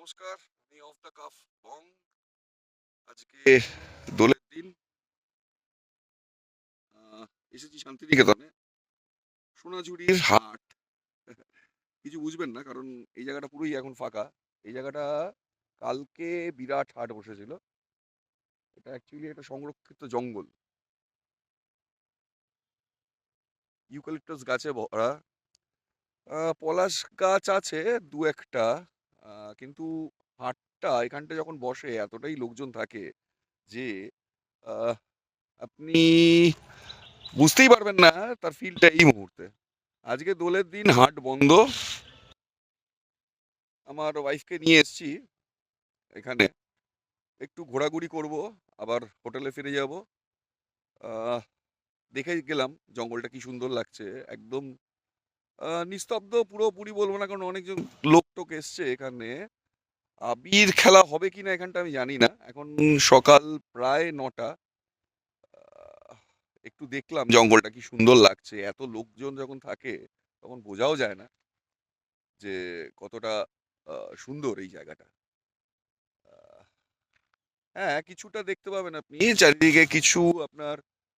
নমস্কার, আমি of the calf বং। আজকে দোলের দিন। আহ, এসেছি শান্তিনিকেতনে, সোনাঝুরির হাট। কিছু বুঝবেন না, কারণ এই জায়গাটা পুরোই এখন ফাঁকা। এই জায়গাটা কালকে বিরাট হাট বসেছিল। এটা অ্যাকচুয়ালি একটা সংরক্ষিত জঙ্গল, ইউক্যালিপটাস গাছে ভরা। পলাশ গাছ আছে দু একটা, কিন্তু হাটটা এখানটা যখন বসে এতটাই লোকজন থাকে যে আহ, আপনি বুঝতেই পারবেন না তার ফিলটা এই মুহূর্তে। আজকে দোলের দিন, হাট বন্ধ। আমার ওয়াইফকে নিয়ে এসেছি এখানে, একটু ঘোরাঘুরি করব, আবার হোটেলে ফিরে যাব। আহ, দেখে গেলাম জঙ্গলটা কি সুন্দর লাগছে, একদম নিস্তব্ধ পুরোপুরি বলবো না, কারণ অনেকজন লোক টোক এসছে এখানে। আবির খেলা হবে কিনা এখানটা আমি জানি না। এখন সকাল প্রায় 9টা। একটু দেখলাম জঙ্গলটা কি সুন্দর লাগছে, এত লোকজন যখন থাকে তখন বোঝাও যায় না যে কতটা সুন্দর এই জায়গাটা। আহ, হ্যাঁ, কিছুটা দেখতে পাবেন আপনি চারিদিকে কিছু আপনার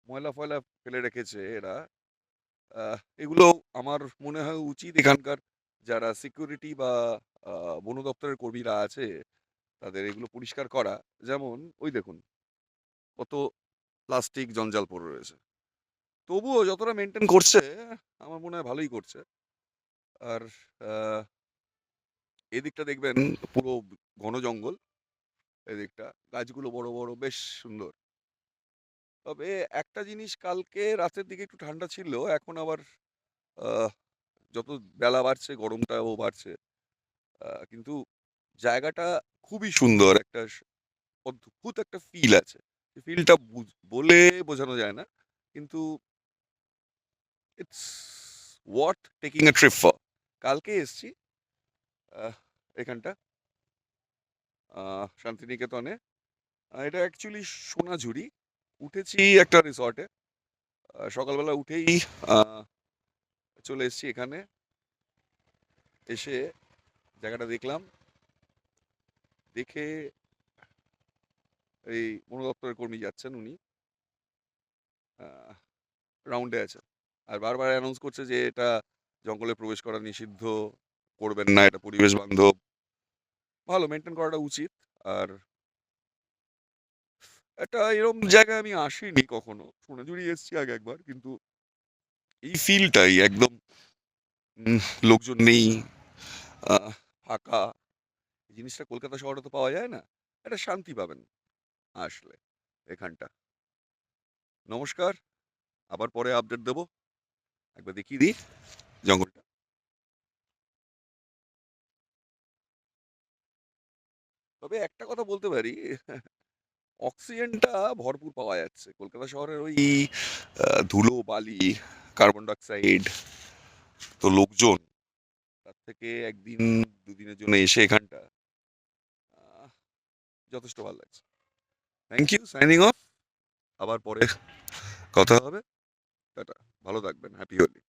ময়লা ফয়লা ফেলে রেখেছে এরা। এগুলো আমার মনে হয় উচিত এখানকার যারা সিকিউরিটি বা বন দপ্তরের কর্মীরা আছে তাদের এগুলো পরিষ্কার করা। যেমন ওই দেখুন কত প্লাস্টিক জঞ্জাল পড়ে রয়েছে, তবুও যতটা মেনটেন করছে আমার মনে হয় ভালোই করছে। আর আহ, এদিকটা দেখবেন পুরো ঘন জঙ্গল, এদিকটা গাছগুলো বড় বড় বেশ সুন্দর। তবে একটা জিনিস, কালকে রাতের দিকে একটু ঠান্ডা ছিল, এখন আবার আহ, যত বেলা বাড়ছে গরমটাও বাড়ছে। কিন্তু জায়গাটা খুবই সুন্দর, একটা অদ্ভুত একটা ফিল আছে। ফিলটা বলে বোঝানো যায় না, কিন্তু it's what taking a trip for. কালকে এসছি আহ, এখানটা শান্তিনিকেতনে। এটা অ্যাকচুয়ালি সোনাঝুরি। উঠেছি একটা রিসর্টে, সকালবেলা উঠেই আহ, চলে এসেছি এখানে। এসে জায়গাটা দেখলাম, দেখে এই বন দপ্তরের কর্মী যাচ্ছেন, উনি রাউন্ডে আছেন, আর বারবার অ্যানাউন্স করছে যে এটা জঙ্গলে প্রবেশ করা নিষিদ্ধ, করবেন না, এটা পরিবেশ বান্ধব, ভালো মেনটেন করাটা উচিত। আর একটা এরকম জায়গায় আমি আসিনি কখনো, সোনাঝুরি এসেছি আগে একবার, কিন্তু এই ফিলটাই একদম উম, লোকজন নেই, আহ, ফাঁকা। এই জিনিসটা কলকাতা শহরে তো পাওয়া যায় না। একটা শান্তি পাবেন আসলে এখানটা। নমস্কার, আবার পরে আপডেট দেবো, একবার দেখিয়ে দিই জঙ্গলটা। তবে একটা কথা বলতে পারি, অক্সিজেনটা ভরপুর পাওয়া যাচ্ছে কলকাতা শহরের ওই ধুলো বালি কার্বন ডাইঅক্সাইড। তো লোকজন তার থেকে একদিন দুদিনের জন্য এসে এখানটা আহ, যথেষ্ট ভালো লাগছে। Thank you, signing off. আবার পরে কথা হবে। টাটা, ভালো থাকবেন, হ্যাপি হোলি।